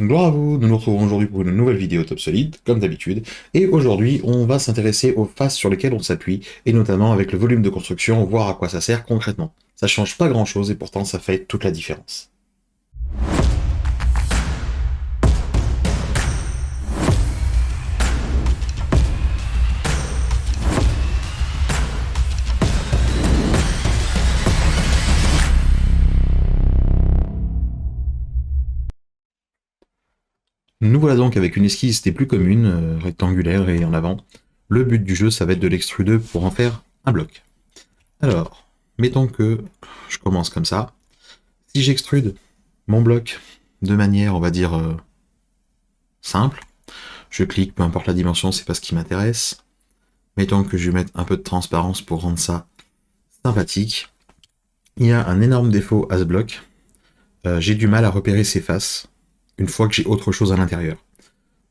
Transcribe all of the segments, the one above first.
Gloire à vous, nous nous retrouvons aujourd'hui pour une nouvelle vidéo Top Solid, comme d'habitude, et aujourd'hui on va s'intéresser aux faces sur lesquelles on s'appuie, et notamment avec le volume de construction, voir à quoi ça sert concrètement. Ça change pas grand chose et pourtant ça fait toute la différence. Nous voilà donc avec une esquisse des plus communes, rectangulaire et en avant. Le but du jeu ça va être de l'extruder pour en faire un bloc. Alors, mettons que je commence comme ça. Si j'extrude mon bloc de manière, on va dire, simple, je clique, peu importe la dimension, c'est pas ce qui m'intéresse. Mettons que je vais mettre un peu de transparence pour rendre ça sympathique. Il y a un énorme défaut à ce bloc. J'ai du mal à repérer ses faces une fois que j'ai autre chose à l'intérieur.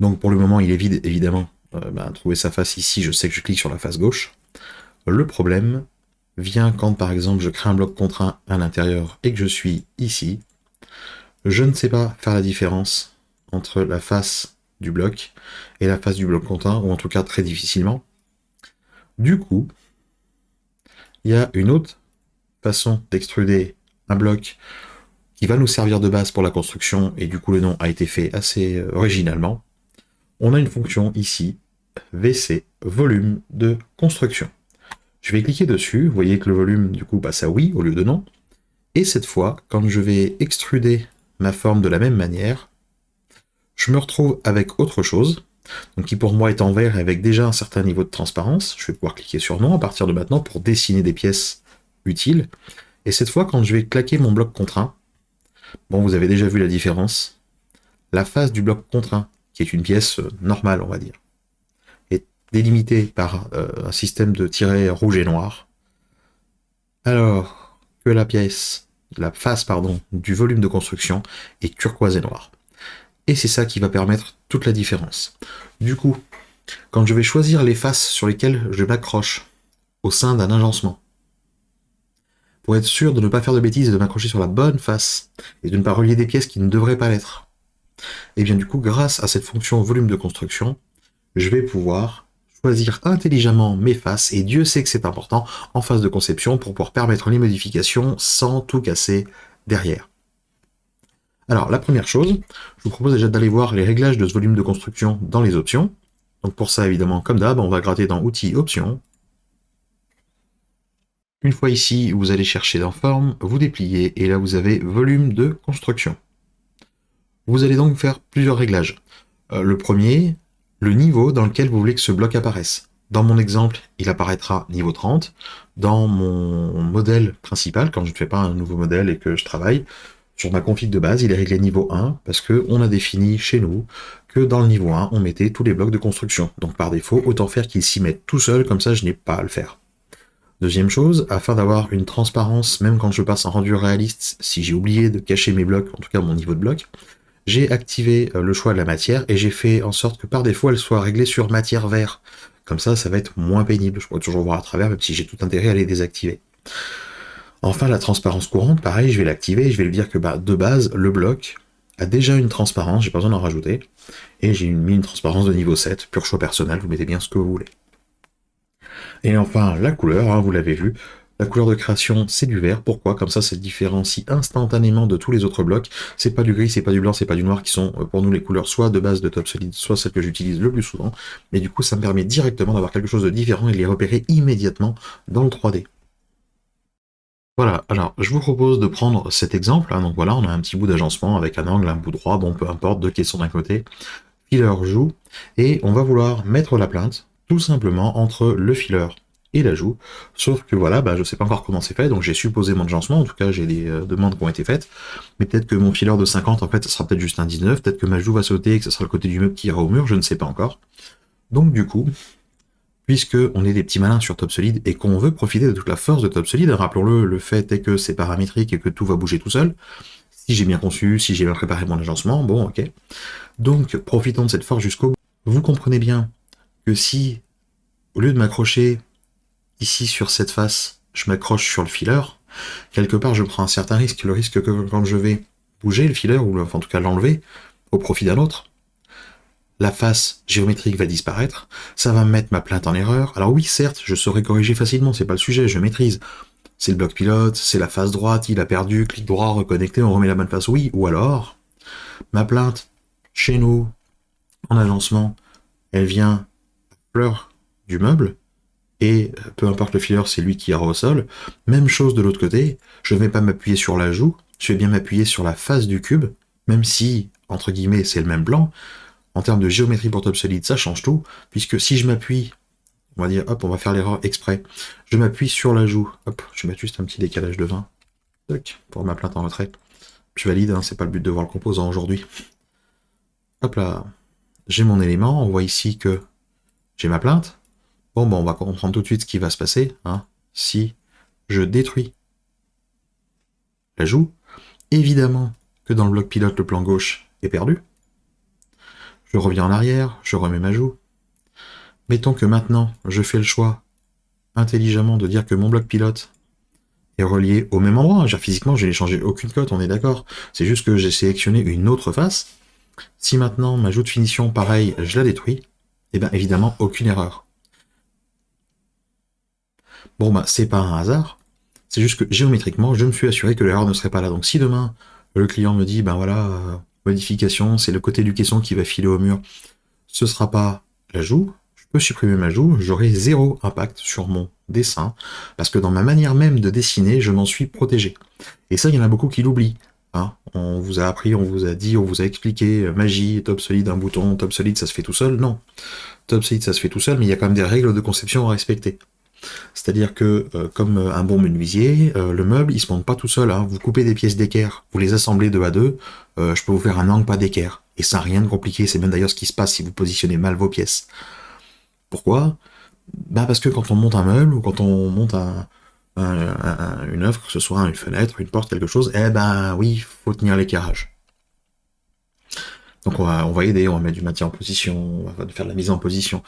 Donc pour le moment, il est vide, évidemment. Trouver sa face ici, je sais que je clique sur la face gauche. Le problème vient quand, par exemple, je crée un bloc contraint à l'intérieur et que je suis ici. Je ne sais pas faire la différence entre la face du bloc et la face du bloc contraint, ou en tout cas très difficilement. Du coup, il y a une autre façon d'extruder un bloc qui va nous servir de base pour la construction, et du coup le nom a été fait assez originalement. On a une fonction ici, VC, volume de construction. Je vais cliquer dessus, vous voyez que le volume du coup passe à oui au lieu de non, et cette fois, quand je vais extruder ma forme de la même manière, je me retrouve avec autre chose, donc qui pour moi est en vert et avec déjà un certain niveau de transparence. Je vais pouvoir cliquer sur non à partir de maintenant pour dessiner des pièces utiles, et cette fois quand je vais claquer mon bloc contraint, bon, vous avez déjà vu la différence. La face du bloc contraint, qui est une pièce normale, on va dire, est délimitée par un système de tirets rouge et noir, alors que la face, pardon, du volume de construction est turquoise et noire. Et c'est ça qui va permettre toute la différence. Du coup, quand je vais choisir les faces sur lesquelles je m'accroche au sein d'un agencement, pour être sûr de ne pas faire de bêtises et de m'accrocher sur la bonne face, et de ne pas relier des pièces qui ne devraient pas l'être, et bien du coup, grâce à cette fonction volume de construction, je vais pouvoir choisir intelligemment mes faces, et Dieu sait que c'est important en phase de conception pour pouvoir permettre les modifications sans tout casser derrière. Alors la première chose, je vous propose déjà d'aller voir les réglages de ce volume de construction dans les options. Donc pour ça évidemment, comme d'hab, on va gratter dans Outils, Options. Une fois ici, vous allez chercher dans Forme, vous dépliez, et là vous avez Volume de construction. Vous allez donc faire plusieurs réglages. Le premier, le niveau dans lequel vous voulez que ce bloc apparaisse. Dans mon exemple, il apparaîtra niveau 30. Dans mon modèle principal, quand je ne fais pas un nouveau modèle et que je travaille, sur ma config de base, il est réglé niveau 1, parce qu'on a défini chez nous que dans le niveau 1, on mettait tous les blocs de construction. Donc par défaut, autant faire qu'il s'y mette tout seul, comme ça je n'ai pas à le faire. Deuxième chose, afin d'avoir une transparence, même quand je passe en rendu réaliste, si j'ai oublié de cacher mes blocs, en tout cas mon niveau de bloc, j'ai activé le choix de la matière et j'ai fait en sorte que par défaut elle soit réglée sur matière vert. Comme ça va être moins pénible, je pourrais toujours voir à travers, même si j'ai tout intérêt à les désactiver. Enfin, la transparence courante, pareil, je vais l'activer et je vais lui dire que de base, le bloc a déjà une transparence, j'ai pas besoin d'en rajouter, et j'ai mis une transparence de niveau 7, pur choix personnel, vous mettez bien ce que vous voulez. Et enfin, la couleur, hein, vous l'avez vu, la couleur de création, c'est du vert. Pourquoi? Comme ça se différencie instantanément de tous les autres blocs. C'est pas du gris, c'est pas du blanc, c'est pas du noir qui sont pour nous les couleurs soit de base de Top Solid, soit celles que j'utilise le plus souvent. Mais du coup, ça me permet directement d'avoir quelque chose de différent et de les repérer immédiatement dans le 3D. Voilà, alors je vous propose de prendre cet exemple. Hein, donc voilà, on a un petit bout d'agencement avec un angle, un bout droit, bon peu importe, deux qui sont d'un côté. Filler joue, et on va vouloir mettre la plainte tout simplement entre le filler et l'ajout, sauf que voilà, je sais pas encore comment c'est fait, donc j'ai supposé mon agencement, en tout cas j'ai des demandes qui ont été faites, mais peut-être que mon filler de 50, en fait, ça sera peut-être juste un 19, peut-être que ma joue va sauter et que ce sera le côté du meuble qui ira au mur, je ne sais pas encore. Donc du coup, puisque on est des petits malins sur Top Solid et qu'on veut profiter de toute la force de Top Solid, rappelons-le, le fait est que c'est paramétrique et que tout va bouger tout seul, si j'ai bien conçu, si j'ai bien préparé mon agencement, bon ok. Donc profitons de cette force jusqu'au bout. Vous comprenez bien que si, au lieu de m'accrocher ici sur cette face, je m'accroche sur le filler, quelque part je prends un certain risque, le risque que quand je vais bouger le filler, ou enfin, en tout cas l'enlever, au profit d'un autre. La face géométrique va disparaître, ça va me mettre ma plainte en erreur. Alors oui, certes, je saurais corriger facilement, c'est pas le sujet, je maîtrise. C'est le bloc pilote, c'est la face droite, il a perdu, clic droit, reconnecter, on remet la bonne face, oui. Ou alors, ma plainte, chez nous, en agencement, elle vient fleur du meuble, et peu importe le filler, c'est lui qui ira au sol. Même chose de l'autre côté, je ne vais pas m'appuyer sur la joue, je vais bien m'appuyer sur la face du cube, même si, entre guillemets, c'est le même blanc. En termes de géométrie pour top solide, ça change tout, puisque si je m'appuie, on va dire, hop, on va faire l'erreur exprès, je m'appuie sur la joue, hop, je vais mettre juste un petit décalage de 20, pour ma plainte en retrait. Je valide, hein, c'est pas le but de voir le composant aujourd'hui. Hop là, j'ai mon élément, on voit ici que j'ai ma plainte. Bon, on va comprendre tout de suite ce qui va se passer, hein, si je détruis la joue. Évidemment que dans le bloc pilote, le plan gauche est perdu. Je reviens en arrière, je remets ma joue. Mettons que maintenant, je fais le choix intelligemment de dire que mon bloc pilote est relié au même endroit. Physiquement, je n'ai changé aucune cote, on est d'accord. C'est juste que j'ai sélectionné une autre face. Si maintenant, ma joue de finition, pareil, je la détruis, et bien évidemment, aucune erreur. Bon, bah, c'est pas un hasard. C'est juste que géométriquement, je me suis assuré que l'erreur ne serait pas là. Donc si demain, le client me dit, ben voilà, modification, c'est le côté du caisson qui va filer au mur, ce sera pas la joue, je peux supprimer ma joue, j'aurai zéro impact sur mon dessin, parce que dans ma manière même de dessiner, je m'en suis protégé. Et ça, il y en a beaucoup qui l'oublient. Hein. On vous a appris, on vous a dit, on vous a expliqué, magie, top solide, un bouton, top solide, ça se fait tout seul. Non. Top solide, ça se fait tout seul, mais il y a quand même des règles de conception à respecter. C'est-à-dire que, comme un bon menuisier, le meuble, il se monte pas tout seul. Hein. Vous coupez des pièces d'équerre, vous les assemblez 2 à 2, je peux vous faire un angle pas d'équerre. Et ça n'a rien de compliqué, c'est même d'ailleurs ce qui se passe si vous positionnez mal vos pièces. Pourquoi ? Bah parce que quand on monte un meuble, ou quand on monte une œuvre, que ce soit une fenêtre, une porte, quelque chose, eh ben oui, il faut tenir l'équerrage. Donc on va aider, on va mettre du maintien en position, on va faire de la mise en position.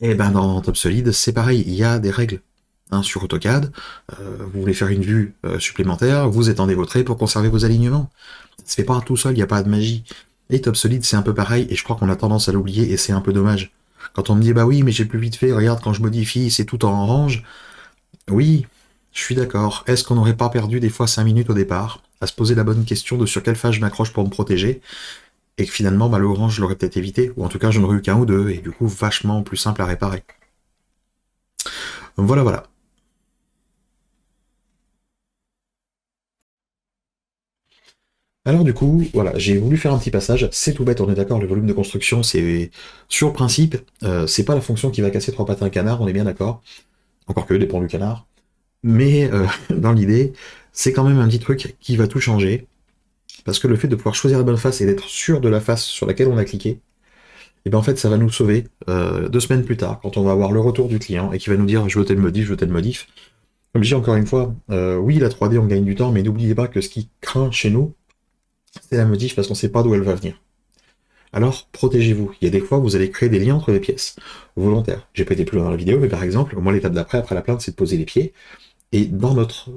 Et ben dans Top Solid, c'est pareil, il y a des règles. Hein, sur AutoCAD, vous voulez faire une vue supplémentaire, vous étendez vos traits pour conserver vos alignements. Ça se fait pas tout seul, il n'y a pas de magie. Et Top Solid, c'est un peu pareil, et je crois qu'on a tendance à l'oublier, et c'est un peu dommage. Quand on me dit, bah oui, mais j'ai plus vite fait, regarde, quand je modifie, c'est tout en orange. Oui, je suis d'accord. Est-ce qu'on n'aurait pas perdu des fois 5 minutes au départ, à se poser la bonne question de sur quelle face je m'accroche pour me protéger, et que finalement, bah, l'orange, je l'aurais peut-être évité, ou en tout cas, je n'aurais eu qu'un ou deux, et du coup, vachement plus simple à réparer. Voilà, voilà. Alors du coup, voilà, j'ai voulu faire un petit passage, c'est tout bête, on est d'accord, le volume de construction, c'est sur le principe, c'est pas la fonction qui va casser 3 pattes à un canard, on est bien d'accord, encore que dépend du canard, mais dans l'idée, c'est quand même un petit truc qui va tout changer, parce que le fait de pouvoir choisir la bonne face et d'être sûr de la face sur laquelle on a cliqué, et ben en fait ça va nous sauver 2 semaines plus tard, quand on va avoir le retour du client, et qui va nous dire je veux tel modif, je veux tel modif. Comme je dis encore une fois, oui la 3D on gagne du temps, mais n'oubliez pas que ce qui craint chez nous, c'est la modif parce qu'on ne sait pas d'où elle va venir. Alors, protégez-vous. Il y a des fois, vous allez créer des liens entre les pièces. Volontaires. J'ai pas été plus loin dans la vidéo, mais par exemple, moi, l'étape d'après, après la plainte, c'est de poser les pieds. Et dans notre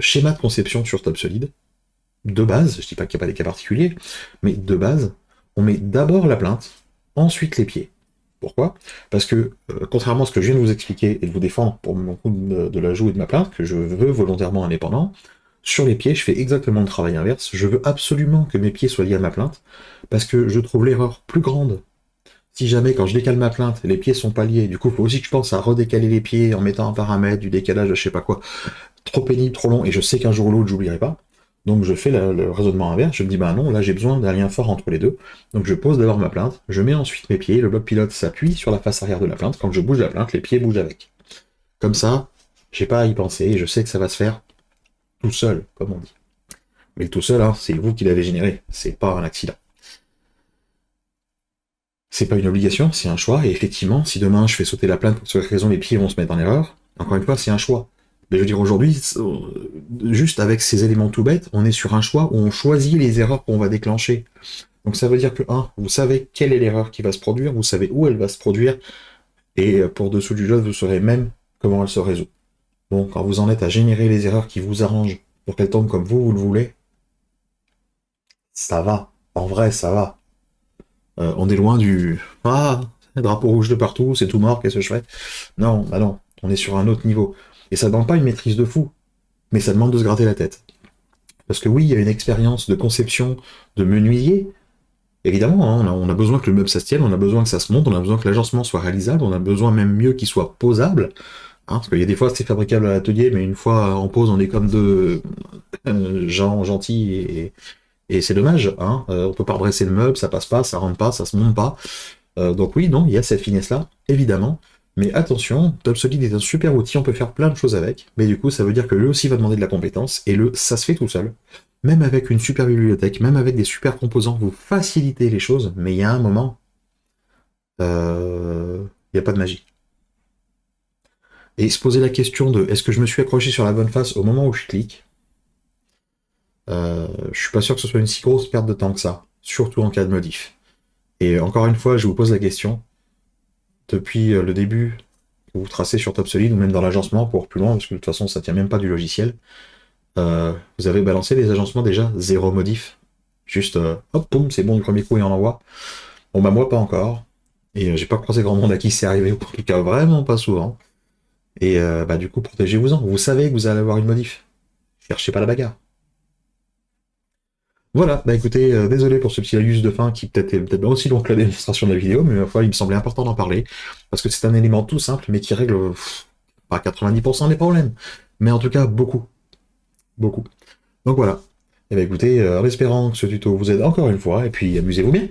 schéma de conception sur Top Solid, de base, je dis pas qu'il n'y a pas des cas particuliers, mais de base, on met d'abord la plainte, ensuite les pieds. Pourquoi ? Parce que, contrairement à ce que je viens de vous expliquer et de vous défendre pour mon coup de la joue et de ma plainte, que je veux volontairement indépendant, sur les pieds, je fais exactement le travail inverse. Je veux absolument que mes pieds soient liés à ma plainte, parce que je trouve l'erreur plus grande. Si jamais, quand je décale ma plainte, les pieds sont pas liés, du coup, il faut aussi que je pense à redécaler les pieds en mettant un paramètre, du décalage, je sais pas quoi. Trop pénible, trop long, et je sais qu'un jour ou l'autre, j'oublierai pas. Donc je fais le raisonnement inverse, je me dis, bah non, là j'ai besoin d'un lien fort entre les deux. Donc je pose d'abord ma plainte, je mets ensuite mes pieds, le bloc pilote s'appuie sur la face arrière de la plainte, quand je bouge la plainte, les pieds bougent avec. Comme ça, j'ai pas à y penser, et je sais que ça va se faire tout seul, comme on dit. Mais le tout seul, hein, c'est vous qui l'avez généré, c'est pas un accident. C'est pas une obligation, c'est un choix, et effectivement, si demain je fais sauter la plainte pour cette raison, les pieds vont se mettre en erreur, encore une fois, c'est un choix. Mais je veux dire, aujourd'hui, juste avec ces éléments tout bêtes, on est sur un choix où on choisit les erreurs qu'on va déclencher. Donc ça veut dire que, vous savez quelle est l'erreur qui va se produire, vous savez où elle va se produire, et pour dessous du jeu, vous saurez même comment elle se résout. Bon, quand vous en êtes à générer les erreurs qui vous arrangent pour qu'elles tombent comme vous le voulez, ça va. En vrai, ça va. On est loin du ah, drapeau rouge de partout, c'est tout mort, qu'est-ce que je fais? Non, bah non, on est sur un autre niveau. Et ça demande pas une maîtrise de fou, mais ça demande de se gratter la tête. Parce que oui, il y a une expérience de conception de menuisier. Évidemment, hein, on a besoin que le meuble ça se tienne, on a besoin que ça se monte, on a besoin que l'agencement soit réalisable, on a besoin même mieux qu'il soit posable. Hein, parce qu'il y a des fois c'est fabricable à l'atelier, mais une fois en pose, on est comme deux gens gentils et c'est dommage. Hein, on peut pas redresser le meuble, ça passe pas, ça rentre pas, ça se monte pas. Donc oui, non, il y a cette finesse-là, évidemment. Mais attention, TopSolid est un super outil, on peut faire plein de choses avec, mais du coup, ça veut dire que lui aussi va demander de la compétence, et ça se fait tout seul. Même avec une super bibliothèque, même avec des super composants, vous facilitez les choses, mais il y a un moment, il n'y a pas de magie. Et se poser la question de est-ce que je me suis accroché sur la bonne face au moment où je clique, je suis pas sûr que ce soit une si grosse perte de temps que ça, surtout en cas de modif. Et encore une fois, je vous pose la question, depuis le début que vous tracez sur TopSolid ou même dans l'agencement pour plus loin, parce que de toute façon ça tient même pas du logiciel, vous avez balancé les agencements déjà zéro modif. Juste hop, boum, c'est bon du premier coup et on envoie. Bon bah moi pas encore. Et j'ai pas croisé grand monde à qui c'est arrivé, ou en tout cas vraiment pas souvent. Et bah du coup protégez-vous-en. Vous savez que vous allez avoir une modif. Cherchez pas la bagarre. Voilà, bah écoutez, désolé pour ce petit laïus de fin qui peut-être est peut-être pas aussi long que la démonstration de la vidéo, mais ma foi, il me semblait important d'en parler, parce que c'est un élément tout simple, mais qui règle pas 90% des problèmes, mais en tout cas beaucoup, beaucoup. Donc voilà. Et bien écoutez, en espérant que ce tuto vous aide encore une fois, et puis amusez-vous bien.